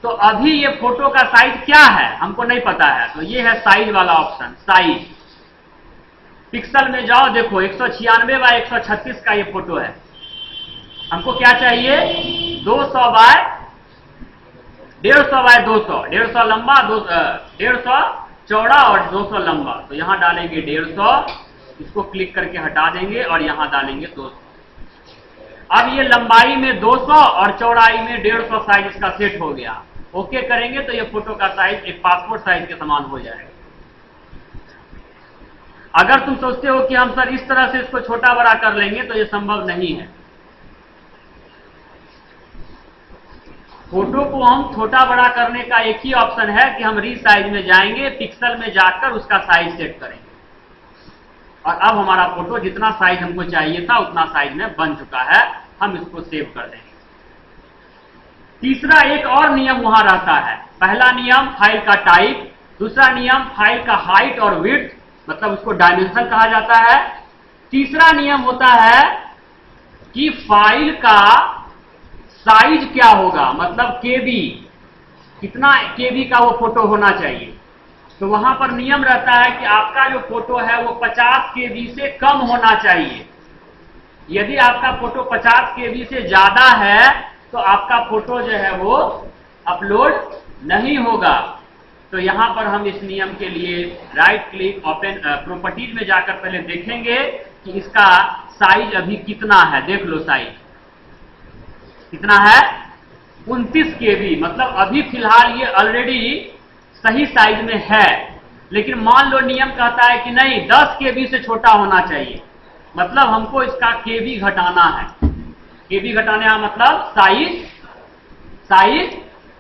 तो अभी ये फोटो का साइज क्या है हमको नहीं पता है। तो ये है साइज वाला ऑप्शन, साइज। पिक्सल में जाओ, देखो 196 बाय 136 का ये फोटो है। हमको क्या चाहिए? 200 बाय 150 बाय 200, 150 लंबा, 150 चौड़ा और 200 लंबा। तो यहां डालेंगे 150, इसको क्लिक करके हटा देंगे और यहां डालेंगे 200। अब ये लंबाई में 200 और चौड़ाई में 150 साइज इसका सेट हो गया। ओके करेंगे तो ये फोटो का साइज एक पासपोर्ट साइज के समान हो जाएगा। अगर तुम सोचते हो कि हम सर इस तरह से इसको छोटा बड़ा कर लेंगे, तो ये संभव नहीं है। फोटो को हम छोटा बड़ा करने का एक ही ऑप्शन है कि हम रीसाइज में जाएंगे, पिक्सल में जाकर उसका साइज सेट करेंगे और अब हमारा फोटो जितना साइज हमको चाहिए था उतना साइज में बन चुका है। हम इसको सेव कर देंगे। तीसरा एक और नियम वहां रहता है। पहला नियम फाइल का टाइप, दूसरा नियम फाइल का हाइट और विड्थ, मतलब उसको डायमेंशन कहा जाता है। तीसरा नियम होता है कि फाइल का साइज क्या होगा, मतलब केबी, कितना केबी का वो फोटो होना चाहिए। तो वहां पर नियम रहता है कि आपका जो फोटो है वो 50 केबी से कम होना चाहिए। यदि आपका फोटो 50 केबी से ज्यादा है तो आपका फोटो जो है वो अपलोड नहीं होगा। तो यहां पर हम इस नियम के लिए राइट क्लिक, ओपन प्रॉपर्टीज में जाकर पहले देखेंगे कि इसका साइज अभी कितना है। देख लो साइज कितना है, 29 केबी। मतलब अभी फिलहाल ये ऑलरेडी सही साइज में है। लेकिन मान लो नियम कहता है कि नहीं, 10 केबी से छोटा होना चाहिए, मतलब हमको इसका केबी घटाना है। केबी घटाने का मतलब साइज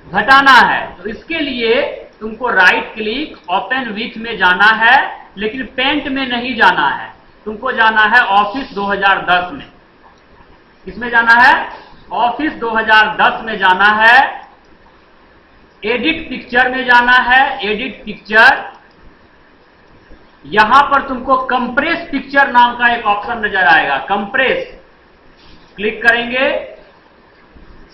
घटाना है। तो इसके लिए तुमको राइट क्लिक, ओपन विथ में जाना है, लेकिन पेंट में नहीं जाना है। तुमको जाना है ऑफिस 2010 में। किसमें जाना है? ऑफिस 2010 में जाना है। एडिट पिक्चर में जाना है, एडिट पिक्चर। यहां पर तुमको कंप्रेस पिक्चर नाम का एक ऑप्शन नजर आएगा, कंप्रेस। क्लिक करेंगे।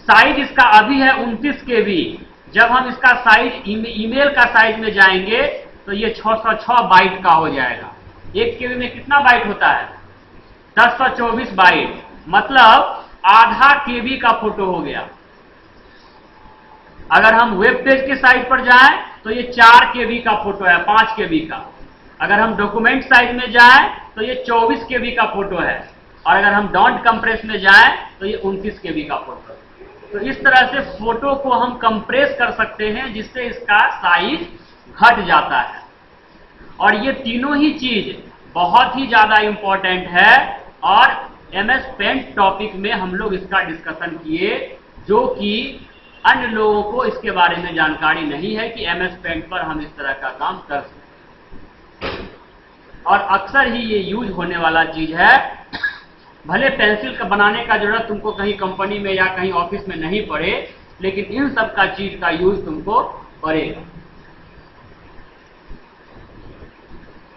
साइज इसका अभी है 29 केबी। जब हम इसका साइज ईमेल का साइज में जाएंगे तो ये 606 बाइट का हो जाएगा। 1 केबी में कितना बाइट होता है? 1024 बाइट, मतलब आधा केबी का फोटो हो गया। अगर हम वेब पेज के साइज पर जाएं तो ये 4 केबी का फोटो है, 5 केबी का। अगर हम डॉक्यूमेंट साइज में जाएं तो ये 24 केबी का फोटो है, और अगर हम डॉन्ट कंप्रेस में जाएं तो ये 29 केबी का फोटो है। तो इस तरह से फोटो को हम कंप्रेस कर सकते हैं जिससे इसका साइज घट जाता है। और ये तीनों ही चीज बहुत ही ज्यादा इंपॉर्टेंट है और MS पेंट टॉपिक में हम लोग इसका डिस्कशन किए, जो कि अन्य लोगों को इसके बारे में जानकारी नहीं है कि MS पेंट पर हम इस तरह का काम कर सकते हैं। और अक्सर ही ये यूज होने वाला चीज है। भले पेंसिल का बनाने का जरूरत तुमको कहीं कंपनी में या कहीं ऑफिस में नहीं पड़े, लेकिन इन सब का चीज का यूज तुमको पड़ेगा।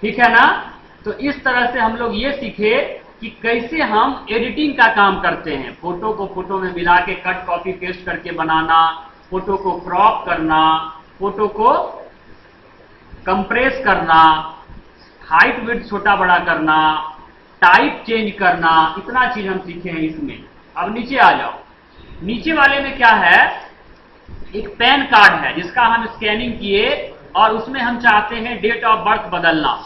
ठीक है ना? तो इस तरह से हम लोग ये सीखे कि कैसे हम एडिटिंग का काम करते हैं। फोटो को फोटो में मिला के कट कॉपी पेस्ट करके बनाना, फोटो को क्रॉप करना, फोटो को कंप्रेस करना, हाइट विड्थ छोटा बड़ा करना, टाइप चेंज करना, इतना चीज हम सीखे हैं इसमें। अब नीचे आ जाओ। नीचे वाले में क्या है, एक पैन कार्ड है जिसका हम स्कैनिंग किए और उसमें हम चाहते हैं डेट ऑफ बर्थ बदलना।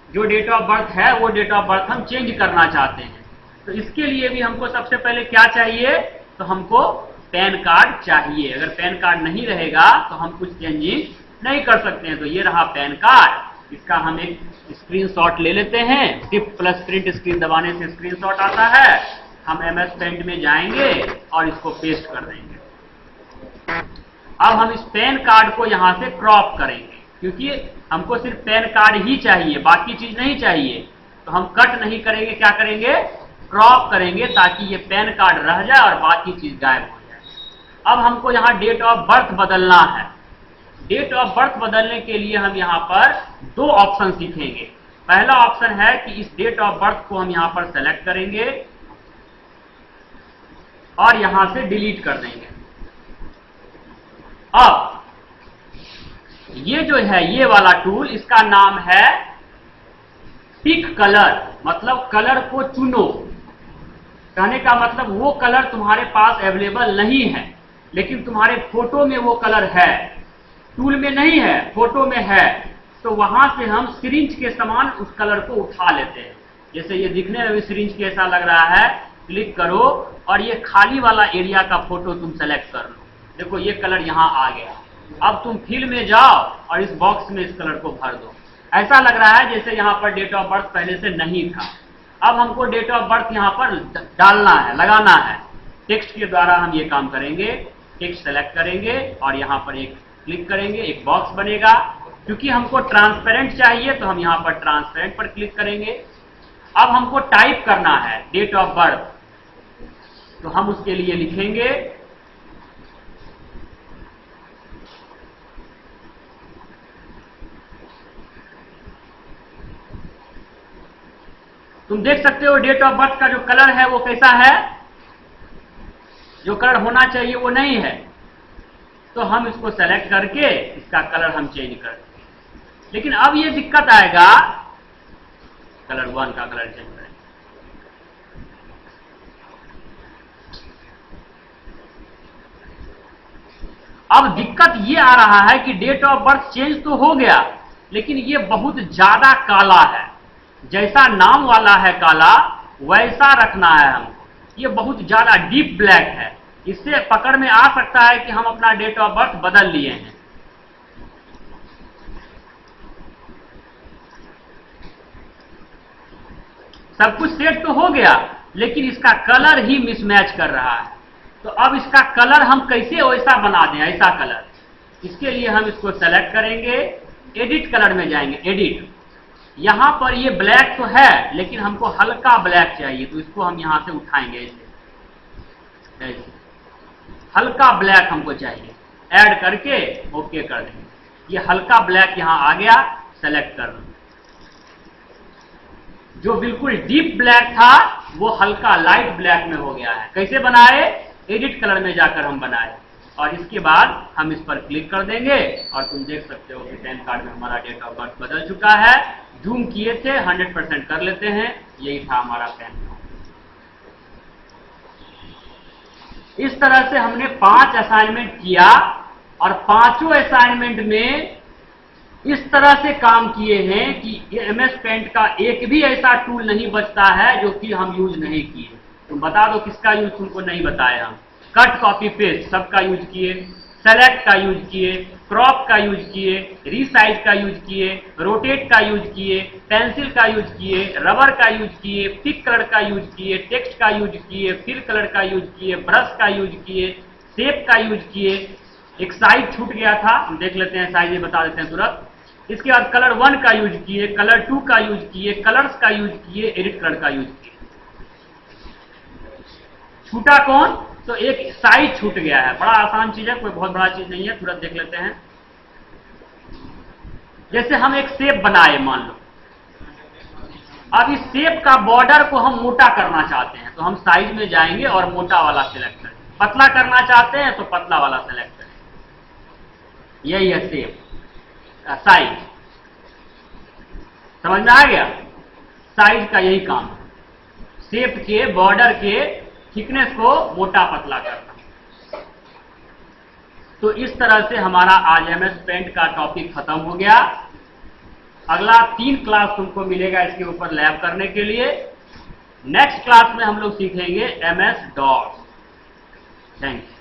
जो डेट ऑफ बर्थ है वो डेट ऑफ बर्थ हम चेंज करना चाहते हैं। तो इसके लिए भी हमको सबसे पहले क्या चाहिए, तो हमको पैन कार्ड चाहिए। अगर पैन कार्ड नहीं रहेगा तो हम कुछ चेंजिंग नहीं कर सकते हैं। तो ये रहा पैन कार्ड, इसका हम एक स्क्रीनशॉट ले लेते हैं। शिफ्ट प्लस प्रिंट स्क्रीन दबाने से स्क्रीनशॉट आता है। हम MS पेंट में जाएंगे और इसको पेस्ट कर देंगे। अब हम इस पैन कार्ड को यहां से क्रॉप करेंगे, क्योंकि हमको सिर्फ पैन कार्ड ही चाहिए, बाकी चीज नहीं चाहिए। तो हम कट नहीं करेंगे, क्या करेंगे, क्रॉप करेंगे, ताकि ये पैन कार्ड रह जाए और बाकी चीज गायब हो जाए। अब हमको यहाँ डेट ऑफ बर्थ बदलना है। डेट ऑफ बर्थ बदलने के लिए हम यहाँ पर दो ऑप्शन सीखेंगे। पहला ऑप्शन है कि इस डेट ऑफ बर्थ को हम यहाँ पर सेलेक्ट करेंगे और यहां से डिलीट कर देंगे। अब ये जो है ये वाला टूल, इसका नाम है पिक कलर, मतलब कलर को चुनो। कहने का मतलब वो कलर तुम्हारे पास अवेलेबल नहीं है, लेकिन तुम्हारे फोटो में वो कलर है, टूल में नहीं है, फोटो में है। तो वहां से हम सिरिंज के समान उस कलर को उठा लेते हैं। जैसे ये दिखने में भी सिरिंज के ऐसा लग रहा है। क्लिक करो और ये खाली वाला एरिया का फोटो तुम सेलेक्ट कर लो। देखो ये कलर यहाँ आ गया। अब तुम फिल में जाओ और इस बॉक्स में इस कलर को भर दो। ऐसा लग रहा है जैसे यहाँ पर डेट ऑफ बर्थ पहले से नहीं था। अब हमको डेट ऑफ बर्थ यहाँ पर डालना है, लगाना है। टेक्स्ट के द्वारा हम ये काम करेंगे। टेक्स्ट सेलेक्ट करेंगे और यहाँ पर एक क्लिक करेंगे, एक बॉक्स बनेगा। क्योंकि हमको ट्रांसपेरेंट चाहिए तो हम यहाँ पर ट्रांसपेरेंट पर क्लिक करेंगे। अब हमको टाइप करना है डेट ऑफ बर्थ, तो हम उसके लिए लिखेंगे तुम देख सकते हो डेट ऑफ बर्थ का जो कलर है वो कैसा है, जो कलर होना चाहिए वो नहीं है। तो हम इसको सेलेक्ट करके इसका कलर हम चेंज कर देंगे। लेकिन अब ये दिक्कत आएगा, कलर 1 का कलर चेंज करेंगे। अब दिक्कत ये आ रहा है कि डेट ऑफ बर्थ चेंज तो हो गया, लेकिन ये बहुत ज्यादा काला है। जैसा नाम वाला है काला, वैसा रखना है हमको। ये बहुत ज्यादा डीप ब्लैक है। इससे पकड़ में आ सकता है कि हम अपना डेट ऑफ बर्थ बदल लिए हैं। सब कुछ सेट तो हो गया, लेकिन इसका कलर ही मिसमैच कर रहा है। तो अब इसका कलर हम कैसे वैसा बना दें, ऐसा कलर। इसके लिए हम इसको सेलेक्ट करेंगे, एडिट कलर में जाएंगे, एडिट। यहां पर ये ब्लैक तो है, लेकिन हमको हल्का ब्लैक चाहिए, तो इसको हम यहां से उठाएंगे ऐसे। हल्का ब्लैक हमको चाहिए, ऐड करके ओके कर देंगे। ये हल्का ब्लैक यहां आ गया, सेलेक्ट कर लो। जो बिल्कुल डीप ब्लैक था वो हल्का लाइट ब्लैक में हो गया है। कैसे बनाए, एडिट कलर में जाकर हम बनाए। और इसके बाद हम इस पर क्लिक कर देंगे और तुम देख सकते हो कि पैन कार्ड में हमारा डेट ऑफ बर्थ बदल चुका है। जूम किए थे, 100% कर लेते हैं। यही था हमारा पैन कार्ड। इस तरह से हमने 5 असाइनमेंट किया और 5 असाइनमेंट में इस तरह से काम किए हैं कि MS पेंट का एक भी ऐसा टूल नहीं बचता है जो कि हम यूज नहीं किए। तुम बता दो किसका यूज तुमको नहीं बताया हम। कट कॉपी पेस्ट सबका यूज किए, सेलेक्ट का यूज किए, क्रॉप का यूज किए, रीसाइज का यूज किए, रोटेट का यूज किए, पेंसिल का यूज किए, रबर का यूज किए, पिक कलर का यूज किए, टेक्स्ट का यूज किए, फिल कलर का यूज किए, ब्रश का यूज किए, शेप का यूज किए। एक साइज छूट गया था, हम देख लेते हैं, साइज ये बता देते हैं तुरंत। इसके बाद कलर 1 का यूज किए, कलर 2 का यूज किए, कलर्स का यूज किए, एडिट कलर का यूज किए। छूटा कौन? तो एक साइज छूट गया है। बड़ा आसान चीज है, कोई बहुत बड़ा चीज नहीं है, तुरंत देख लेते हैं। जैसे हम एक शेप बनाए मान लो, अब इस शेप का बॉर्डर को हम मोटा करना चाहते हैं तो हम साइज में जाएंगे और मोटा वाला सिलेक्ट करें। पतला करना चाहते हैं तो पतला वाला सिलेक्ट करें। यही है शेप साइज। समझ में आ गया? साइज का यही काम है, शेप के बॉर्डर के थिकनेस को मोटा पतला करना। तो इस तरह से हमारा आज MS पेंट का टॉपिक खत्म हो गया। अगला 3 क्लास तुमको मिलेगा इसके ऊपर लैब करने के लिए। नेक्स्ट क्लास में हम लोग सीखेंगे MS डॉट्स। Thank you.